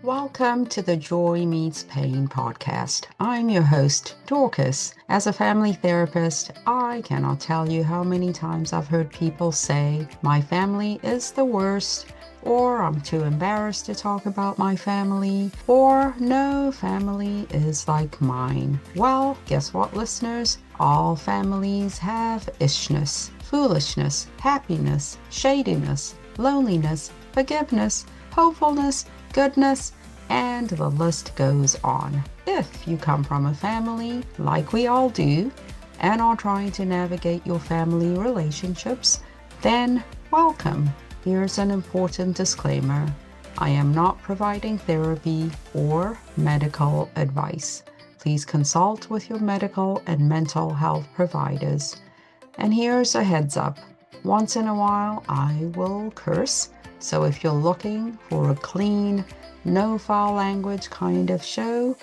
Welcome to the Joy Meets Pain podcast. I'm your host, Dorcas. As a family therapist, I cannot tell you how many times I've heard people say, my family is the worst, or I'm too embarrassed to talk about my family, or no family is like mine. Well, guess what, listeners? All families have ishness, foolishness, happiness, shadiness, loneliness, forgiveness, hopefulness, goodness, and the list goes on. If you come from a family, like we all do, and are trying to navigate your family relationships, then welcome. Here's an important disclaimer. I am not providing therapy or medical advice. Please consult with your medical and mental health providers. And here's a heads up. Once in a while, I will curse. So if you're looking for a clean, no foul language kind of show,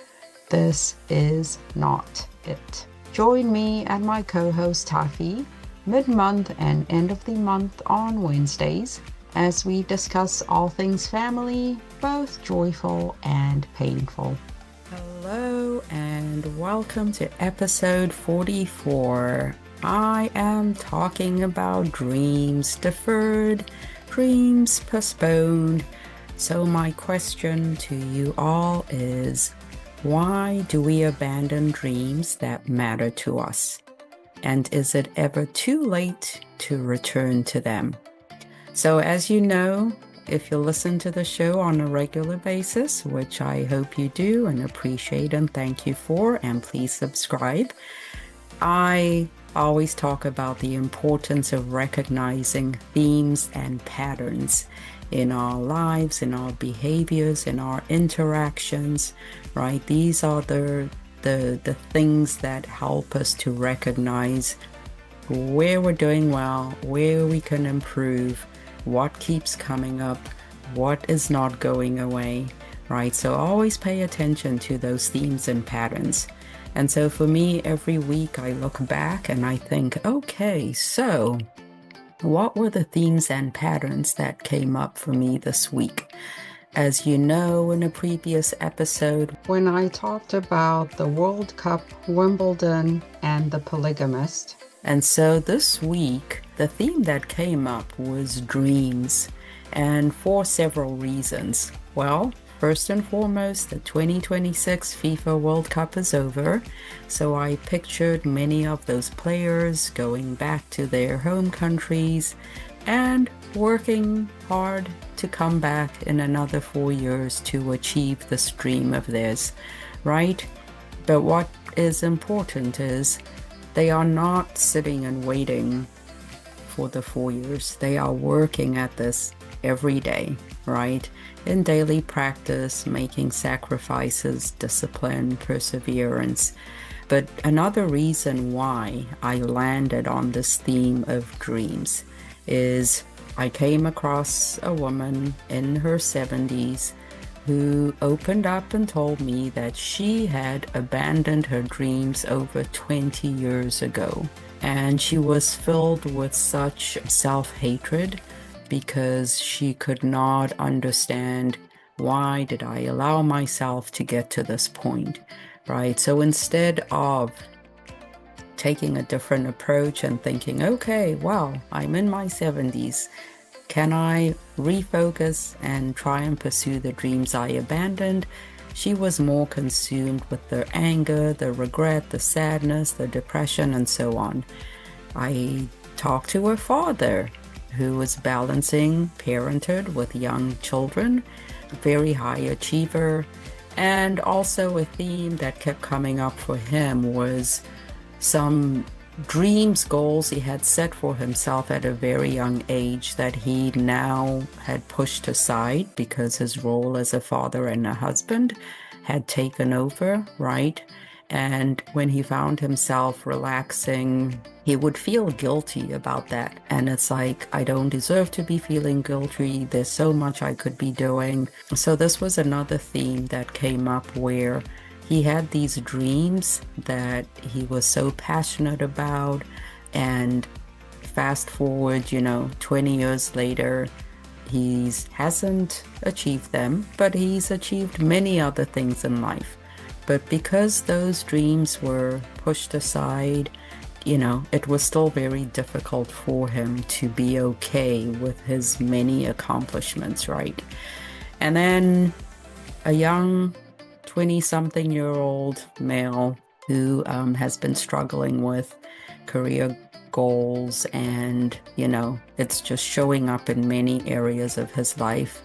this is not it. Join me and my co-host Taffy mid-month and end of the month on Wednesdays as we discuss all things family, both joyful and painful. Hello and welcome to episode 44. I am talking about dreams deferred, dreams postponed. So my question to you all is, why do we abandon dreams that matter to us? And is it ever too late to return to them? So as you know, if you listen to the show on a regular basis, which I hope you do and appreciate and thank you for, and please subscribe, I always talk about the importance of recognizing themes and patterns in our lives, in our behaviors, in our interactions, right? These are the things that help us to recognize where we're doing well, where we can improve, what keeps coming up, what is not going away, right? So always pay attention to those themes and patterns. And so for me, every week I look back and I think, okay, so what were the themes and patterns that came up for me this week? As you know, in a previous episode, when I talked about the World Cup, Wimbledon, and the polygamist. And so this week, the theme that came up was dreams, and for several reasons. Well, first and foremost, the 2026 FIFA World Cup is over, so I pictured many of those players going back to their home countries and working hard to come back in another 4 years to achieve this dream of theirs, right? But what is important is they are not sitting and waiting for the 4 years. They are working at this every day, right? In daily practice, making sacrifices, discipline, perseverance. But another reason why I landed on this theme of dreams is I came across a woman in her 70s who opened up and told me that she had abandoned her dreams over 20 years ago. And she was filled with such self-hatred because she could not understand, why did I allow myself to get to this point, right? So instead of taking a different approach and thinking, okay, well, I'm in my 70s, can I refocus and try and pursue the dreams I abandoned? She was more consumed with the anger, the regret, the sadness, the depression, and so on. I talked to her father, who was balancing parenthood with young children, a very high achiever, and also a theme that kept coming up for him was some dreams, goals he had set for himself at a very young age that he now had pushed aside because his role as a father and a husband had taken over, right? And when he found himself relaxing, he would feel guilty about that. And it's like, I don't deserve to be feeling guilty. There's so much I could be doing. So this was another theme that came up where he had these dreams that he was so passionate about. And fast forward, 20 years later, He hasn't achieved them, but he's achieved many other things in life. But because those dreams were pushed aside, it was still very difficult for him to be okay with his many accomplishments, right? And then a young 20-something-year-old male who has been struggling with career goals, and it's just showing up in many areas of his life.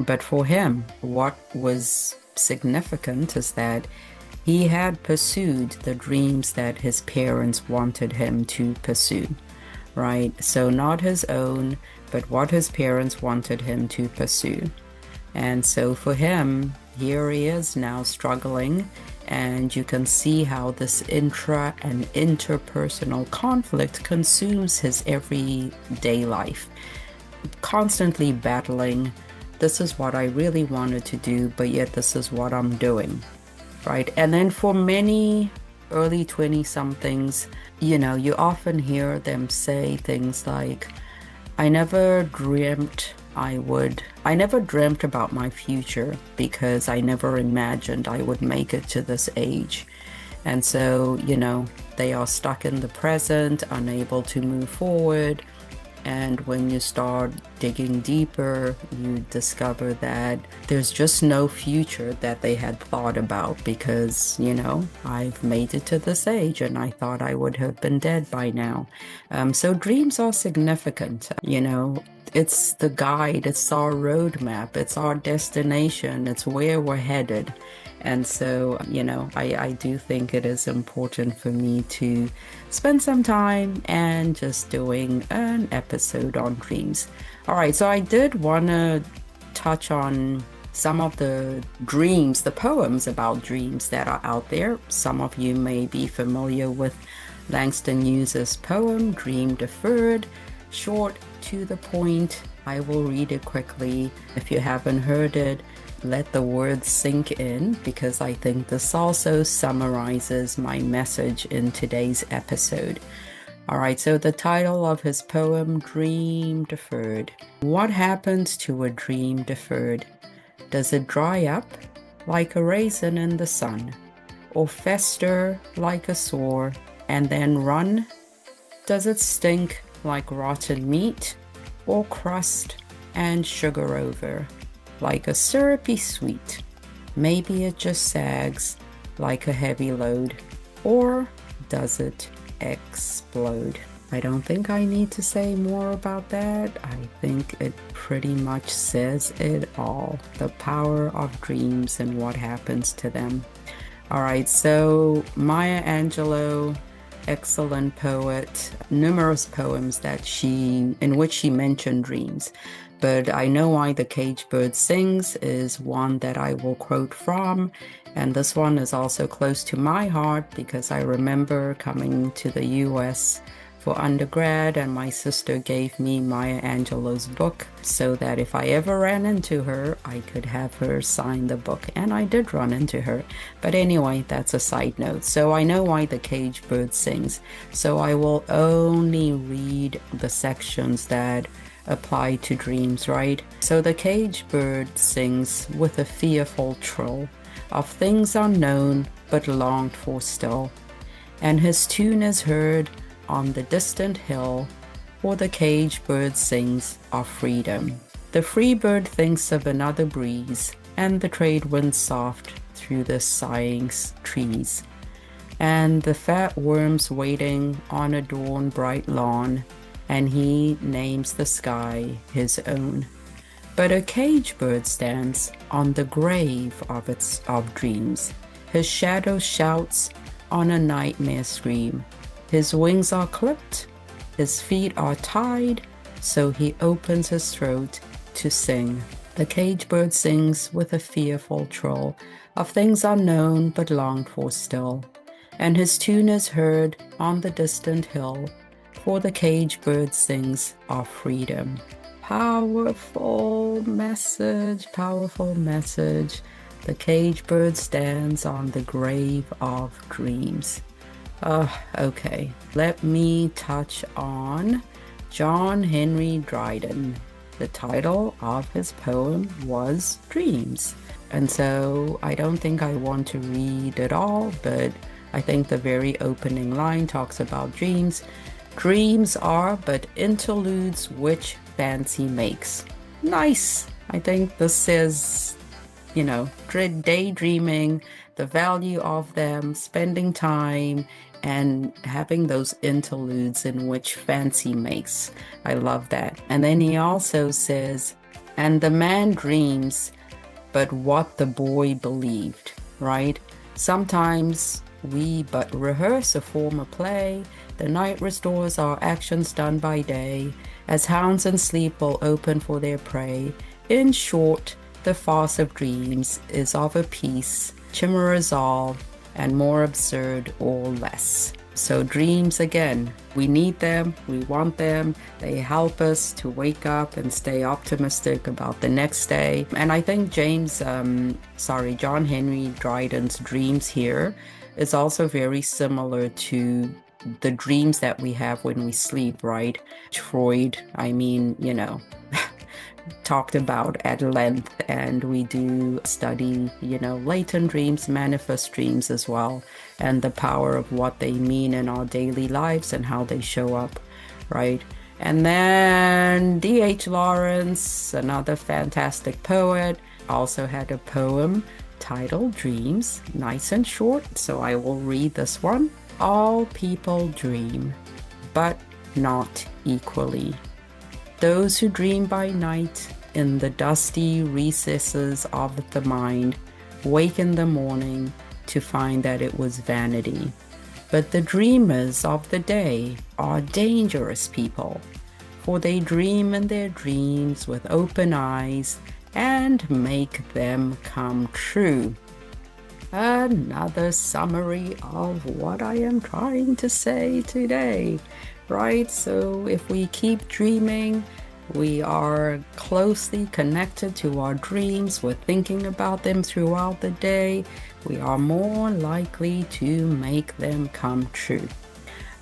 But for him, what was significant is that he had pursued the dreams that his parents wanted him to pursue, right? So not his own, but what his parents wanted him to pursue. And so for him, here he is now struggling, and you can see how this intra and interpersonal conflict consumes his everyday life, constantly battling, this is what I really wanted to do, but yet this is what I'm doing, right? And then for many early 20-somethings, you often hear them say things like, I never dreamt about my future because I never imagined I would make it to this age. And so, they are stuck in the present, unable to move forward. And when you start digging deeper, you discover that there's just no future that they had thought about because, I've made it to this age and I thought I would have been dead by now. So dreams are significant. It's the guide, it's our roadmap, it's our destination, it's where we're headed. And so, I do think it is important for me to spend some time and just doing an episode on dreams. All right, so I did want to touch on some of the dreams, the poems about dreams that are out there. Some of you may be familiar with Langston Hughes's poem, Dream Deferred, short, to the point. I will read it quickly. If you haven't heard it, let the words sink in, because I think this also summarizes my message in today's episode. All right, so the title of his poem, Dream Deferred. What happens to a dream deferred? Does it dry up like a raisin in the sun, or fester like a sore and then run? Does it stink like rotten meat, or crust and sugar over like a syrupy sweet? Maybe it just sags like a heavy load, or does it explode? I don't think I need to say more about that. I think it pretty much says it all. The power of dreams and what happens to them. All right, so Maya Angelou, excellent poet, numerous poems in which she mentioned dreams. But I Know Why the Caged Bird Sings is one that I will quote from. And this one is also close to my heart because I remember coming to the US for undergrad, and my sister gave me Maya Angelou's book so that if I ever ran into her, I could have her sign the book. And I did run into her. But anyway, that's a side note. So I Know Why the Caged Bird Sings. So I will only read the sections that apply to dreams, right? So the caged bird sings with a fearful trill of things unknown but longed for still, and his tune is heard on the distant hill, for the caged bird sings of freedom. The free bird thinks of another breeze, and the trade wind soft through the sighing trees, and the fat worms waiting on a dawn bright lawn, and he names the sky his own. But a caged bird stands on the grave of dreams. His shadow shouts on a nightmare scream. His wings are clipped, his feet are tied, so he opens his throat to sing. The caged bird sings with a fearful trill of things unknown but longed for still, and his tune is heard on the distant hill, for the caged bird sings of freedom. Powerful message, powerful message. The caged bird stands on the grave of dreams. Okay, let me touch on John Henry Dryden. the title of his poem was Dreams. And so I don't think I want to read it all, but I think the very opening line talks about dreams. Dreams are but interludes which fancy makes. Nice. I think this says, daydreaming, the value of them, spending time, and having those interludes in which fancy makes. I love that. And then he also says, and the man dreams, but what the boy believed, right? Sometimes we but rehearse a form of play. The night restores our actions done by day, as hounds in sleep will open for their prey. In short, the farce of dreams is of a piece, chimeras all, and more absurd or less. So dreams, again, we need them, we want them, they help us to wake up and stay optimistic about the next day. And I think John Henry Dryden's dreams here is also very similar to the dreams that we have when we sleep, right? Freud, talked about at length, and we do study, latent dreams, manifest dreams as well, and the power of what they mean in our daily lives and how they show up, right? And then D.H. Lawrence, another fantastic poet, also had a poem titled Dreams, nice and short, so I will read this one. All people dream, but not equally. Those who dream by night in the dusty recesses of the mind wake in the morning to find that it was vanity. But the dreamers of the day are dangerous people, for they dream in their dreams with open eyes and make them come true. Another summary of what I am trying to say today. Right? So if we keep dreaming, we are closely connected to our dreams. We're thinking about them throughout the day. We are more likely to make them come true.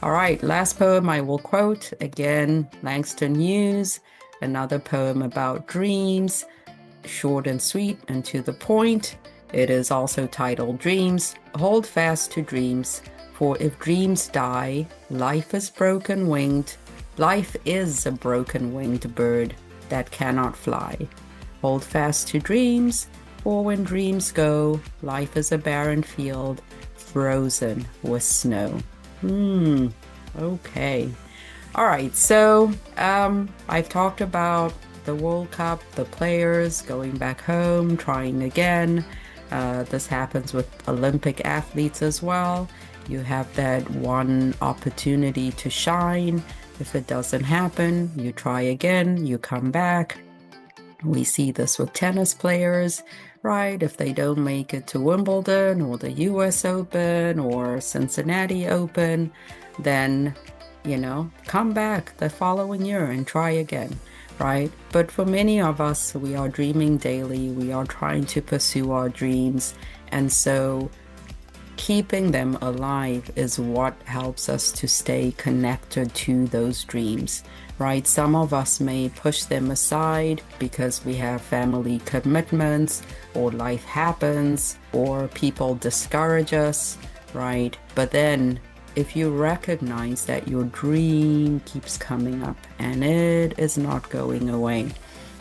All right, last poem I will quote. Again, Langston Hughes, another poem about dreams, short and sweet and to the point. It is also titled Dreams. Hold fast to dreams. For if dreams die, life is broken-winged. Life is a broken-winged bird that cannot fly. Hold fast to dreams, for when dreams go, life is a barren field, frozen with snow. Okay. All right, so I've talked about the World Cup, the players going back home, trying again. This happens with Olympic athletes as well. You have that one opportunity to shine. If it doesn't happen, you try again, you come back. We see this with tennis players, right? If they don't make it to Wimbledon or the US Open or Cincinnati Open, then, come back the following year and try again, right? But for many of us, we are dreaming daily. We are trying to pursue our dreams. And so keeping them alive is what helps us to stay connected to those dreams, right? Some of us may push them aside because we have family commitments or life happens or people discourage us, right? But then if you recognize that your dream keeps coming up and it is not going away,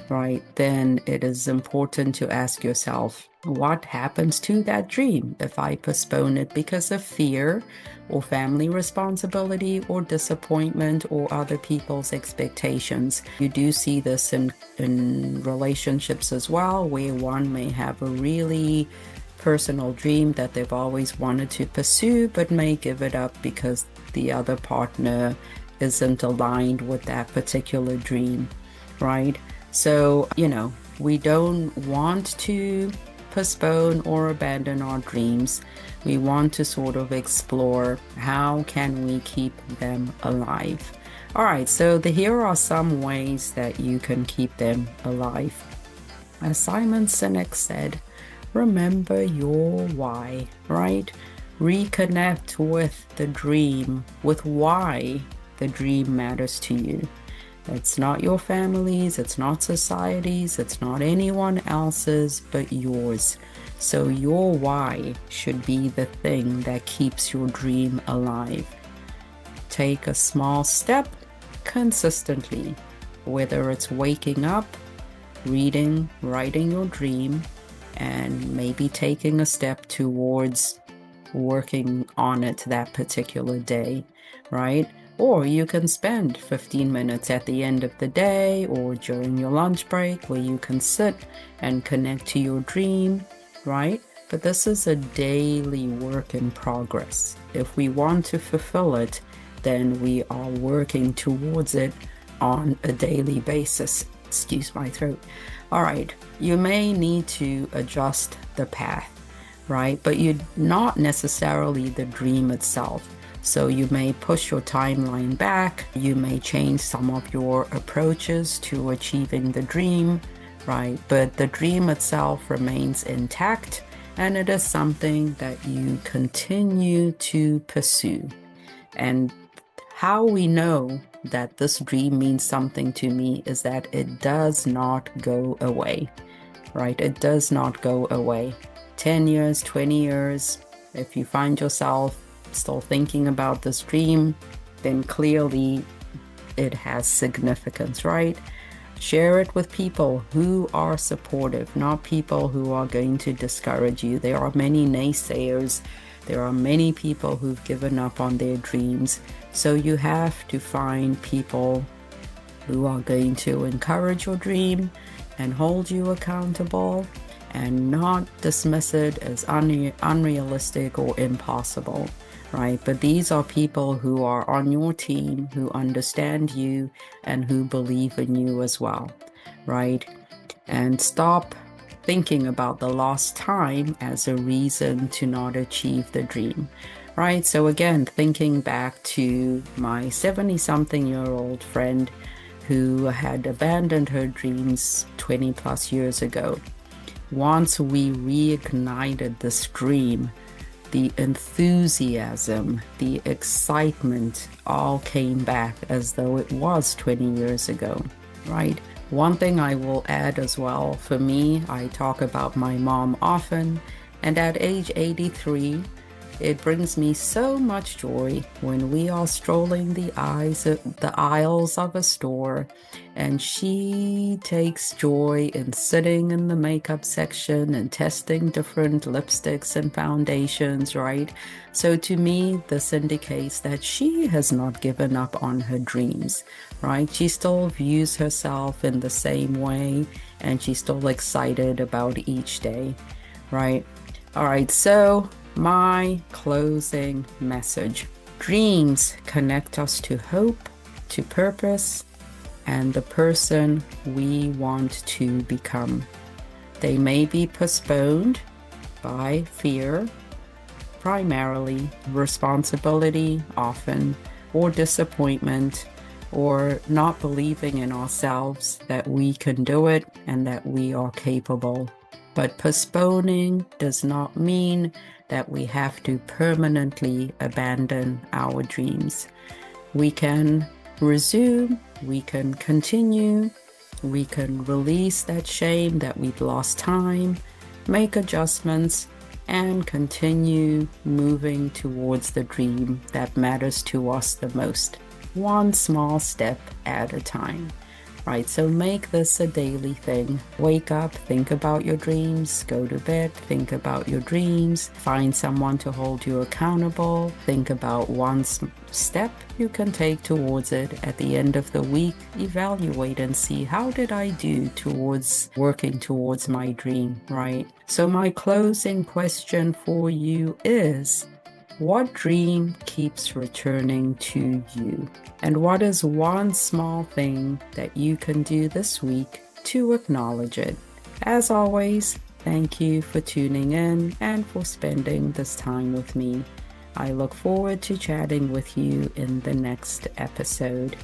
right, then it is important to ask yourself, what happens to that dream if I postpone it because of fear or family responsibility or disappointment or other people's expectations? You do see this in relationships as well, where one may have a really personal dream that they've always wanted to pursue but may give it up because the other partner isn't aligned with that particular dream, right? So, we don't want to postpone or abandon our dreams. We want to sort of explore how can we keep them alive. All right, so here are some ways that you can keep them alive. As Simon Sinek said, remember your why, right? Reconnect with the dream, with why the dream matters to you. It's not your family's, it's not society's, it's not anyone else's but yours. So your why should be the thing that keeps your dream alive. Take a small step consistently, whether it's waking up, reading, writing your dream, and maybe taking a step towards working on it that particular day, right? Or you can spend 15 minutes at the end of the day or during your lunch break where you can sit and connect to your dream, right? But this is a daily work in progress. If we want to fulfill it, then we are working towards it on a daily basis. Excuse my throat. All right, you may need to adjust the path, right? But you're not necessarily the dream itself. So you may push your timeline back. You may change some of your approaches to achieving the dream, right? But the dream itself remains intact, and it is something that you continue to pursue. And how we know that this dream means something to me is that it does not go away, right? It does not go away. 10 years, 20 years, if you find yourself still thinking about this dream, then clearly it has significance, right? Share it with people who are supportive, not people who are going to discourage you. There are many naysayers. There are many people who've given up on their dreams. So you have to find people who are going to encourage your dream and hold you accountable and not dismiss it as unrealistic or impossible, right? But these are people who are on your team, who understand you and who believe in you as well, right? And stop thinking about the lost time as a reason to not achieve the dream, right? So again, thinking back to my 70-something-year-old friend who had abandoned her dreams 20 plus years ago. Once we reignited this dream, the enthusiasm, the excitement all came back as though it was 20 years ago, right? One thing I will add as well, for me, I talk about my mom often, and at age 83, it brings me so much joy when we are strolling the aisles of a store and she takes joy in sitting in the makeup section and testing different lipsticks and foundations, right? So to me, this indicates that she has not given up on her dreams, right? She still views herself in the same way and she's still excited about each day, right? All right, so my closing message. Dreams connect us to hope, to purpose, and the person we want to become. They may be postponed by fear, primarily, responsibility often, or disappointment, or not believing in ourselves that we can do it and that we are capable. But postponing does not mean that we have to permanently abandon our dreams. We can resume, we can continue, we can release that shame that we've lost time, make adjustments, and continue moving towards the dream that matters to us the most, one small step at a time. Right, so make this a daily thing. Wake up, think about your dreams, go to bed, think about your dreams, find someone to hold you accountable, think about one step you can take towards it. At the end of the week, evaluate and see, how did I do towards working towards my dream, right? So my closing question for you is, what dream keeps returning to you? And what is one small thing that you can do this week to acknowledge it? As always, thank you for tuning in and for spending this time with me. I look forward to chatting with you in the next episode.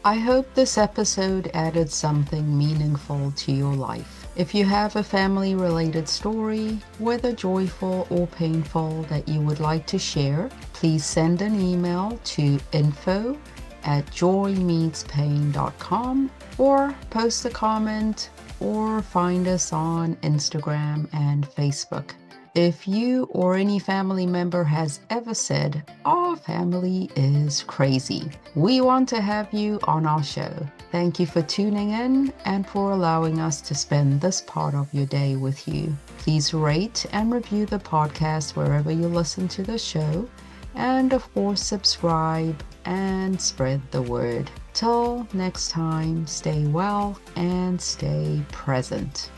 I hope this episode added something meaningful to your life. If you have a family-related story, whether joyful or painful, that you would like to share, please send an email to info at joymeetspain.com, or post a comment, or find us on Instagram and Facebook. If you or any family member has ever said, "Our family is crazy," we want to have you on our show. Thank you for tuning in and for allowing us to spend this part of your day with you. Please rate and review the podcast wherever you listen to the show. And of course, subscribe and spread the word. Till next time, stay well and stay present.